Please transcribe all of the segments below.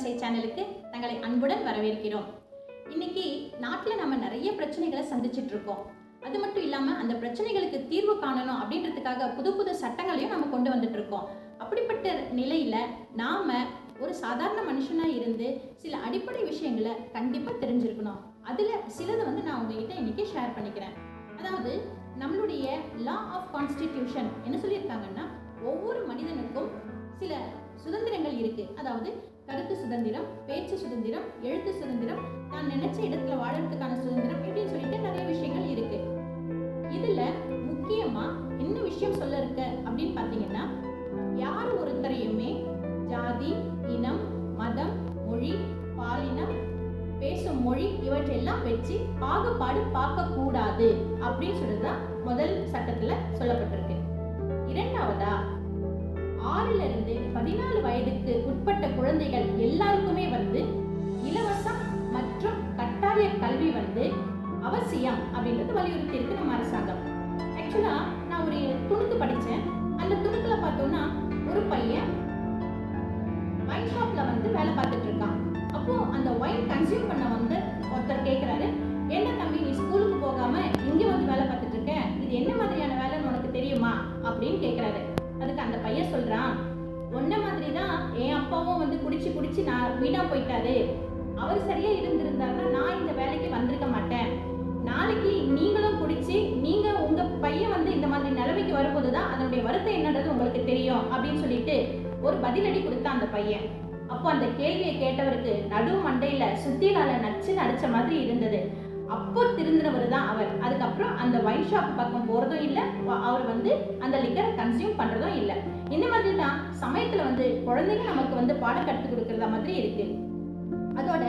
யுத்தம் செய் சேனலுக்கு தங்களை அன்புடன் வரவேற்கிறோம். இன்னைக்கு நாட்டில் நம்ம நிறைய பிரச்சனைகளை சந்திச்சுட்டு இருக்கோம். அது மட்டும் இல்லாமல் அந்த பிரச்சனைகளுக்கு தீர்வு காணணும் அப்படின்றதுக்காக புது புது சட்டங்களையும் நம்ம கொண்டு வந்துட்டு இருக்கோம். அப்படிப்பட்ட நிலையில நாம ஒரு சாதாரண மனுஷனாக இருந்து சில அடிப்படை விஷயங்களை கண்டிப்பாக தெரிஞ்சிருக்கணும். அதில் சிலது நான் உங்ககிட்ட இன்னைக்கு ஷேர் பண்ணிக்கிறேன். அதாவது நம்மளுடைய லா ஆஃப் கான்ஸ்டிடியூஷன் என்ன சொல்லியிருக்காங்கன்னா, ஒவ்வொரு மனிதனுக்கும் சில சுதந்திரங்கள் இருக்கு. அதாவது கருத்து சுதந்திரம், பேச்சு சுதந்திரம், எழுத்து சுதந்திரம், நான் நினைச்ச இடத்துல வாழறதுக்கான சுதந்திரம், இப்படின்னு சொல்லிட்டு நிறைய விஷயங்கள் இருக்கு. இதுல முக்கியமா என்ன விஷயம் சொல்ல இருக்கு அப்படின்னு பாத்தீங்கன்னா, யார் ஒருத்தரையுமே ஜாதி, இனம், மதம், மொழி, பாலினம், பேசும் மொழி இவற்றெல்லாம் வச்சு பாகுபாடு பார்க்க கூடாது அப்படின்னு சொல்லிதான் முதல் சட்டத்துல சொல்லப்பட்டிருக்கு. இரண்டாவதா, 6 இருந்து 14 வயதுக்கு உட்பட்ட குழந்தைகள் எல்லாருக்குமே இலவசம் மற்றும் கட்டாய கல்வி அவசியம் அப்படின்றது வலியுறுத்தி இருக்கு நம்ம அரசாங்கம். ஆக்சுவலா நான் ஒரு துணுக்கு படிச்சேன். அந்த துணுக்குல பார்த்தோம்னா, ஒரு பையன் வைன் ஷாப்ல வேலை பார்த்துட்டு இருக்கான். அப்போ அந்த வைன் கன்சியூம் பண்ண ஒருத்தர் கேட்கிறாரு, என்ன தம்பி நீ ஸ்கூலுக்கு போகாம இங்க வேலை பார்த்துட்டு இருக்க, இது என்ன மாதிரியான வேலைன்னு உனக்கு தெரியுமா அப்படின்னு கேட்கிறாரு. அதுக்கு அந்த பையன் சொல்றான், ஒன்ன மாதிரி தான் என் அப்பாவும் குடிச்சு நான் வீணா போயிட்டாரு. அவர் சரியா இருந்திருந்தாருன்னா நான் இந்த வேலைக்கு வந்திருக்க மாட்டேன். நாளைக்கு நீங்களும் குடிச்சு நீங்க உங்க பையன் இந்த மாதிரி நிலைமைக்கு வரும்போதுதான் அதனுடைய வருத்தம் என்னன்றது உங்களுக்கு தெரியும் அப்படின்னு சொல்லிட்டு ஒரு பதிலடி கொடுத்தான் அந்த பையன். அப்போ அந்த கேள்வியை கேட்டவருக்கு நடு மண்டையில சுத்தியிலால நச்சுன்னு அடிச்ச மாதிரி இருந்தது. அப்போ திருந்தினவர் தான் அவர். அதுக்கப்புறம் அந்த வைன் ஷாப் பக்கம் போறதும் இல்லை, அவர் அந்த லிக்கரை கன்சியூம் பண்றதும் இல்லை. இந்த மாதிரி தான் சமயத்துல குழந்தைங்க நமக்கு பாடம் கற்றுக் கொடுக்கறத மாதிரி இருக்கு. அதோட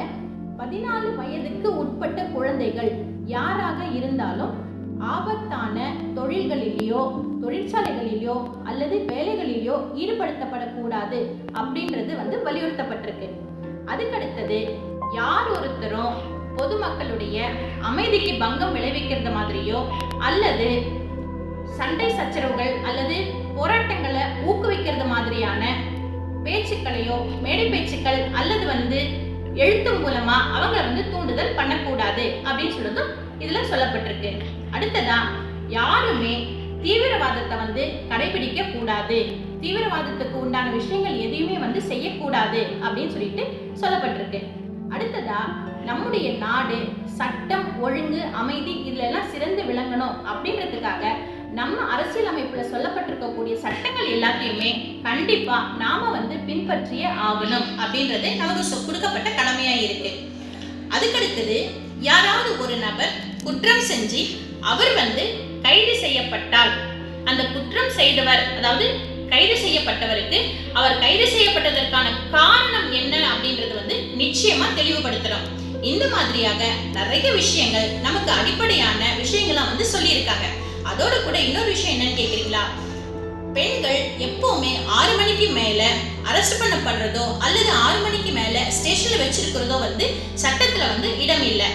14 வயதுக்கு உட்பட்ட குழந்தைகள் யாராக இருந்தாலும் ஆபத்தான தொழில்களிலேயோ தொழிற்சாலைகளிலேயோ அல்லது வேலைகளிலேயோ ஈடுபடுத்தப்படக்கூடாது அப்படின்றது வலியுறுத்தப்பட்டிருக்கு. அதுக்கடுத்தது, யார் ஒருத்தரும் பொதுமக்களுடைய அமைதிக்கு பங்கம் விளைவிக்கிறது மாதிரியோ அல்லது சண்டை சச்சரவுகள் அல்லது போராட்டங்களை ஊக்குவிக்கிறது மாதிரியான பேச்சுக்களையோ மேடை பேச்சுக்கள் அல்லது எழுத்து மூலமா அவங்க தூண்டுதல் பண்ணக்கூடாது அப்படின்னு சொல்றது இதுல சொல்லப்பட்டிருக்கு. அடுத்ததா, யாருமே தீவிரவாதத்தை கடைபிடிக்க கூடாது, தீவிரவாதத்துக்கு உண்டான விஷயங்கள் எதையுமே செய்யக்கூடாது அப்படின்னு சொல்லிட்டு சொல்லப்பட்டிருக்கு. அடுத்ததா, நம்முடைய நாடு சட்டம், ஒழுங்கு, அமைதி இதுல எல்லாம் சிறந்து விளங்கணும் அப்படின்றதுக்காக நம்ம அரசியல் அமைப்புல சொல்லப்பட்டிருக்கக்கூடிய சட்டங்கள் எல்லாத்தையுமே கண்டிப்பா நாம பின்பற்றியே ஆகணும் அப்படின்றது நமக்கு கொடுக்கப்பட்ட கடமையா இருக்கு. அதுக்கடுத்தது, யாராவது ஒரு நபர் குற்றம் செஞ்சு அவர் கைது செய்யப்பட்டால் அந்த குற்றம் செய்தவர், அதாவது கைது செய்யப்பட்டவருக்கு அவர் கைது செய்யப்பட்டதற்கான காரணம் என்ன அப்படின்றது நிச்சயமா தெளிவுபடுத்துறோம். இந்த மாதிரியாக நிறைய விஷயங்கள் நமக்கு அடிப்படையான விஷயங்களா சொல்லி இருக்காங்க. அதோட கூட இன்னொரு விஷயம் என்னன்னு கேக்குறீங்களா, பெண்கள் எப்பவுமே 6 மணிக்கு மேல அரெஸ்ட் பண்ணப்படுறதோ அல்லது 6 மணிக்கு மேல ஸ்டேஷன்ல வச்சிருக்கிறதோ சட்டத்துல இடம் இல்லை.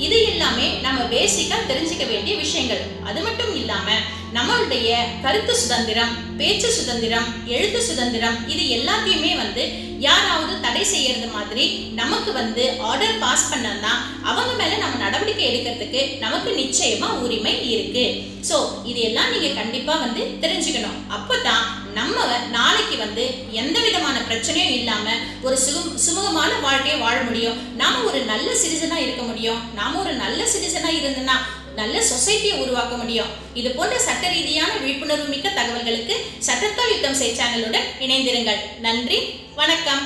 இது எல்லாமே நம்ம பேசிக்கா தெரிஞ்சுக்க வேண்டிய விஷயங்கள். அது மட்டும் இல்லாம நம்மளுடைய கருத்து சுதந்திரம், பேச்சு சுதந்திரம், எழுத்து சுதந்திரம், இது எல்லாத்தையுமே யாராவது தடை செய்யறது மாதிரி நமக்கு ஆர்டர் பாஸ் பண்ணா அவங்க மேல நம்ம நடவடிக்கை எடுக்கிறதுக்கு நமக்கு நிச்சயமா உரிமை இருக்கு. சோ இது எல்லாம் நீங்க கண்டிப்பா தெரிஞ்சுக்கணும். அப்பதான் நம்ம நாளைக்கு எந்த விதமான பிரச்சனையும் இல்லாம ஒரு சுமூகமான வாழ்க்கையை வாழ முடியும். நாம ஒரு நல்ல சிட்டிசனா இருக்க முடியும். நாம ஒரு நல்ல சிட்டிசனா இருந்தோம்னா நல்ல சொசைட்டியை உருவாக்க முடியும். இது போன்ற சட்ட ரீதியான விழிப்புணர்வு மிக்க தகவல்களுக்கு சட்டத்தால் யுத்தம் செய் சேனலுடன் இணைந்திருங்கள். நன்றி, வணக்கம்.